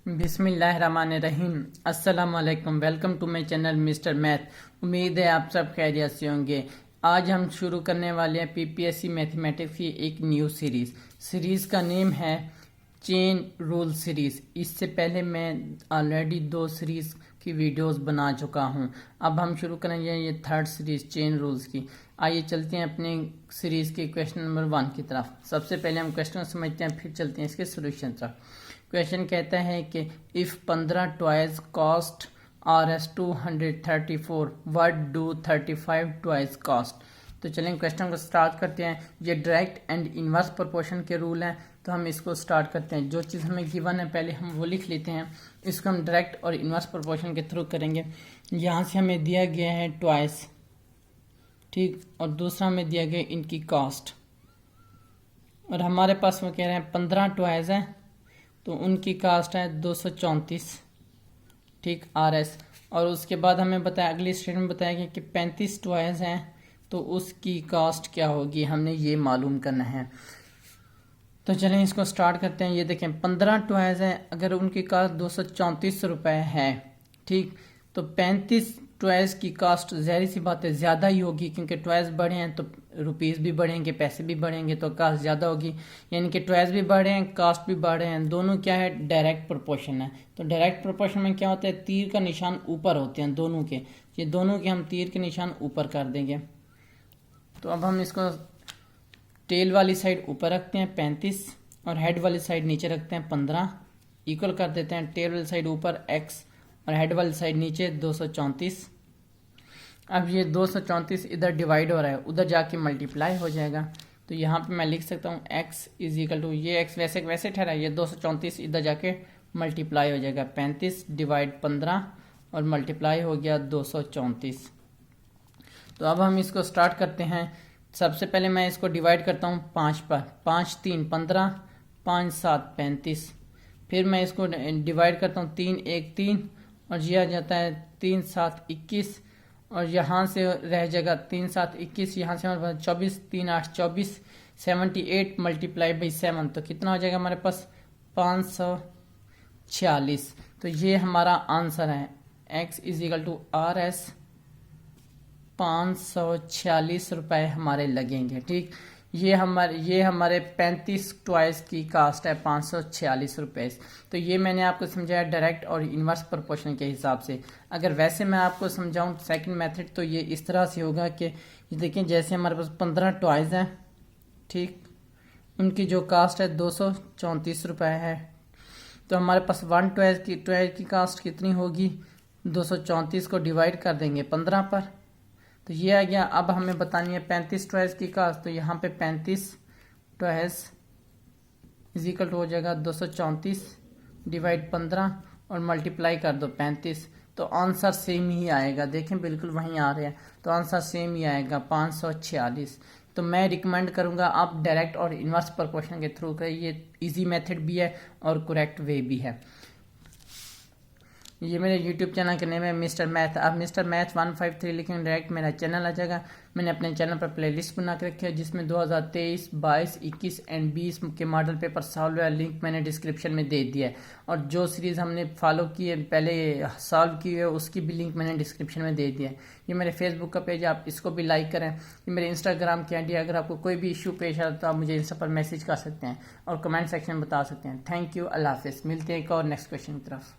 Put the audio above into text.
बिस्मिल्लाहिर्रहमानिर्रहीम। अस्सलाम वालेकुम। Welcome to my channel Mister Math. उम्मीद है आप सब खैरियत से होंगे। आज हम शुरू करने वाले हैं पीपीएससी मैथमेटिक्स की एक न्यू सीरीज़ का नेम है चेन रूल सीरीज़। इससे पहले मैं ऑलरेडी 2 सीरीज़ की वीडियोस बना चुका हूं। अब हम शुरू करेंगे ये 3rd सीरीज़ चेन रूल्स की। आइए चलते हैं अपने सीरीज़ के क्वेश्चन नंबर 1 की तरफ। सबसे पहले हम क्वेश्चन समझते हैं, फिर चलते हैं इसके सोल्यूशन तरफ। क्वेश्चन कहता है कि if 15 toys cost Rs 234 what do 35 toys cost. तो चलें क्वेश्चन को स्टार्ट करते हैं। ये डायरेक्ट एंड इनवर्स प्रोपोर्शन के रूल हैं, तो हम इसको स्टार्ट करते हैं। जो चीज़ हमें गिवन है पहले हम वो लिख लेते हैं, इसको हम डायरेक्ट और इनवर्स प्रोपोर्शन के थ्रू करेंगे। यहाँ से हमें दिया गया है टॉयज, ठीक, और दूसरा हमें दिया गया इनकी कॉस्ट, और हमारे पास वो कह रहे हैं 15 टॉयज हैं तो उनकी कास्ट है 234, ठीक, Rs। और उसके बाद हमें बताया, अगली स्टेटमेंट बताया गया कि 35 टॉयज हैं तो उसकी कास्ट क्या होगी, हमने ये मालूम करना है। तो चलें इसको स्टार्ट करते हैं। ये देखें 15 टॉयज हैं, अगर उनकी कास्ट 234 रुपये है, ठीक, तो 35 टॉयज की कास्ट ज़ाहिर सी बात है ज़्यादा ही होगी, क्योंकि टॉयज बढ़े हैं तो रुपीज़ भी बढ़ेंगे, पैसे भी बढ़ेंगे, तो कास्ट ज़्यादा होगी। यानी कि टॉयज भी बढ़े हैं, कास्ट भी बढ़े हैं, दोनों क्या है, डायरेक्ट प्रोपोर्शन है। तो डायरेक्ट प्रोपोर्शन में क्या होता है, तीर का निशान ऊपर होते हैं दोनों के। ये दोनों के हम तीर के निशान ऊपर कर देंगे। तो अब हम इसको टेल वाली साइड ऊपर रखते हैं 35 और हेड वाली साइड नीचे रखते हैं 15, इक्वल कर देते हैं। टेल वाली साइड ऊपर x और हेड वाली साइड नीचे 234। अब ये 234 इधर डिवाइड हो रहा है, उधर जाके मल्टीप्लाई हो जाएगा। तो यहाँ पे मैं लिख सकता हूँ x इज इक्वल टू, ये x वैसे वैसे ठहरा, ये 234 इधर जाके मल्टीप्लाई हो जाएगा, 35 डिवाइड 15 और मल्टीप्लाई हो गया 234। तो अब हम इसको स्टार्ट करते हैं। सबसे पहले मैं इसको डिवाइड करता हूँ 5 पर, 5 3 15, 5 7 35। फिर मैं इसको डिवाइड करता हूँ 3 1 3 और ये आ जाता है 3 7 21, और यहाँ से रह जाएगा 3 7 21, यहाँ से हमारे पास 24, 3 8 24, 78 मल्टीप्लाई बाई 7, तो कितना हो जाएगा हमारे पास 546। तो ये हमारा आंसर है, x is equal to Rs 546 रुपये हमारे लगेंगे, ठीक। ये हमारे 35 टॉयज की कास्ट है 546 रुपये। तो ये मैंने आपको समझाया डायरेक्ट और इनवर्स प्रोपोर्शन के हिसाब से। अगर वैसे मैं आपको समझाऊं सेकंड मेथड, तो ये इस तरह से होगा कि देखिए जैसे हमारे पास 15 टॉयज हैं, ठीक, उनकी जो कास्ट है 234 रुपये है, तो हमारे पास 1 टॉयज की कास्ट कितनी होगी, 234 को डिवाइड कर देंगे 15 पर, तो ये आ गया। अब हमें बतानी है 35 टॉयज की कास्ट, तो यहाँ पे 35 टॉयज इज इक्वल टू हो जाएगा 234 डिवाइड 15 और मल्टीप्लाई कर दो 35, तो आंसर सेम ही आएगा। देखें बिल्कुल वहीं आ रहे हैं, तो आंसर सेम ही आएगा 546। तो मैं रिकमेंड करूँगा आप डायरेक्ट और इनवर्स प्रोपोर्शन के थ्रू करें, ये इजी मेथड भी है और करेक्ट वे भी है। ये मेरे YouTube चैनल का नेम है मिस्टर मैथ। आप मिस्टर मैथ 153 लिखेंगे डायरेक्ट मेरा चैनल आ जाएगा। मैंने अपने चैनल पर प्लेलिस्ट बना के रखी है जिसमें 2023, 22, 21 एंड 20 के मॉडल पेपर सॉल्व है, लिंक मैंने डिस्क्रिप्शन में दे दिया है। और जो सीरीज़ हमने फॉलो की है पहले सॉल्व की है उसकी भी लिंक मैंने डिस्क्रिप्शन में दे दिया है। ये मेरे फेसबुक का पेज है, आप इसको भी लाइक करें। ये मेरे इंस्टाग्राम की आईडी, अगर आपको कोई भी इशू पेश आता है तो आप मुझे इंस्टा पर मैसेज कर सकते हैं और कमेंट सेक्शन में बता सकते हैं। थैंक यू, अल्लाह हाफिज़। मिलते हैं एक और नेक्स्ट क्वेश्चन की तरफ।